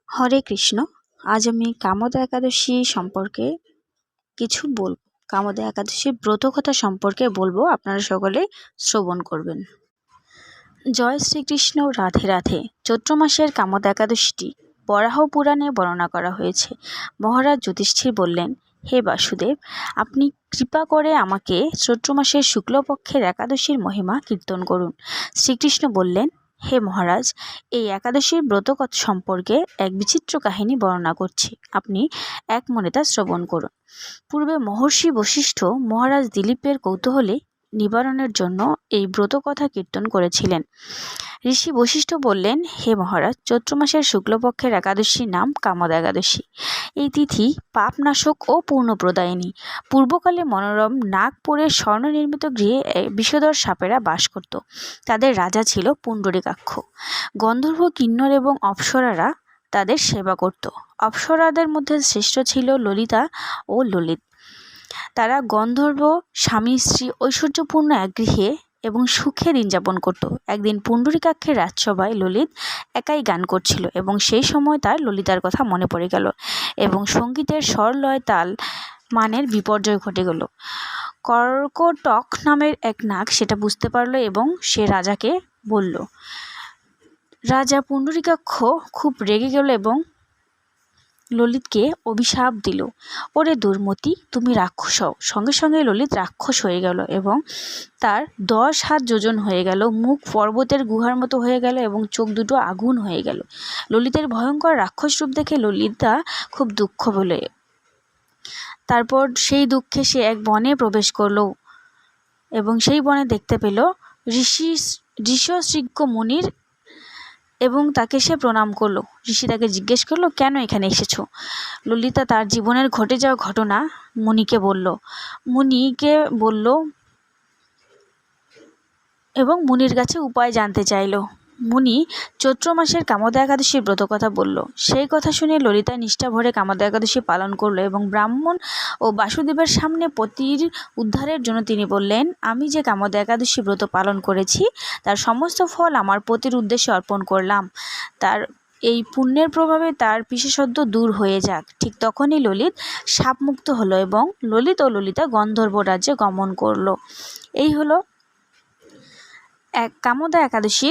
হরে কৃষ্ণ। আজ আমি কামদা একাদশী সম্পর্কে কিছু বলব। কামদা একাদশীর ব্রতকথা সম্পর্কে বলবো, আপনারা সকলে শ্রবণ করবেন। জয় শ্রীকৃষ্ণ, রাধে রাধে। চৈত্র মাসের কামদা একাদশীটি বরাহ পুরাণে বর্ণনা করা হয়েছে। মহারাজ যুধিষ্ঠির বললেন, হে বাসুদেব, আপনি কৃপা করে আমাকে চৈত্র মাসের শুক্লপক্ষের একাদশীর মহিমা কীর্তন করুন। শ্রীকৃষ্ণ বললেন, হে মহারাজ, এই একাদশীর ব্রতকথা সম্পর্কে এক বিচিত্র কাহিনী বর্ণনা করছি, আপনি এক মনে তা শ্রবণ করুন। পূর্বে মহর্ষি বশিষ্ঠ মহারাজ দিলীপের কৌতূহলে নিবারণের জন্য এই ব্রতকথা কীর্তন করেছিলেন। ঋষি বশিষ্ঠ বললেন, হে মহারাজ, চৈত্র মাসের শুক্লপক্ষের একাদশীর নাম কামদা একাদশী। এই তিথি পাপনাশক ও পূর্ণপ্রদায়িনী। পূর্বকালে মনোরম নাগপুরের স্বর্ণনির্মিত গৃহে বিষধর সাপেরা বাস করত। তাদের রাজা ছিল পুণ্ডরীকাক্ষ। গন্ধর্ব, কিন্নর এবং অপ্সরারা তাদের সেবা করত। অপ্সরাদের মধ্যে শ্রেষ্ঠ ছিল ললিতা ও ললিত। তারা গন্ধর্ব স্বামী স্ত্রী ঐশ্বর্যপূর্ণ এক গৃহে এবং সুখে দিন যাপন করত। একদিন পুণ্ডরীকাক্ষের রাজসভায় ললিত একাই গান করছিল এবং সেই সময় তার ললিতার কথা মনে পড়ে গেল এবং সঙ্গীতের স্বর লয় তাল মানের বিপর্যয় ঘটে গেল। কর্কটক নামের এক নাগ সেটা বুঝতে পারল এবং সে রাজাকে বলল। রাজা পুণ্ডরীকাক্ষ খুব রেগে গেল এবং ললিতকে অভিশাপ দিল, ওরে দুর্মতি, তুমি রাক্ষস হও। সঙ্গে সঙ্গে ললিত রাক্ষস হয়ে গেল এবং তার 10 হাত যোজন হয়ে গেল, মুখ পর্বতের গুহার মতো হয়ে গেল এবং চোখ দুটো আগুন হয়ে গেল। ললিতের ভয়ঙ্কর রাক্ষস রূপ দেখে ললিতা খুব দুঃখ পেল। তারপর সেই দুঃখে সে এক বনে প্রবেশ করল এবং সেই বনে দেখতে পেল ঋষ্যশৃঙ্গ মুনির এবং তাকে সে প্রণাম করলো। ঋষি তাকে জিজ্ঞেস করলো, কেন এখানে এসেছো? ললিতা তার জীবনের ঘটে যাওয়া ঘটনা মুনিকে বলল এবং মুনির কাছে উপায় জানতে চাইল। মুনি চৈত্র মাসের কামদা একাদশীর ব্রত কথা বলল। সেই কথা শুনে ললিতা নিষ্ঠা ভরে কামদা একাদশী পালন করলো এবং ব্রাহ্মণ ও বাসুদেবের সামনে পতির উদ্ধারের জন্য তিনি বললেন, আমি যে কামদা একাদশী ব্রত পালন করেছি তার সমস্ত ফল আমার পতির উদ্দেশ্যে অর্পণ করলাম। তার এই পুণ্যের প্রভাবে তার বিশেষত্ব দূর হয়ে যাক। ঠিক তখনই ললিত শাপমুক্ত হলো এবং ললিত ও ললিতা গন্ধর্ব রাজ্যে গমন করলো। এই হলো কামদা একাদশী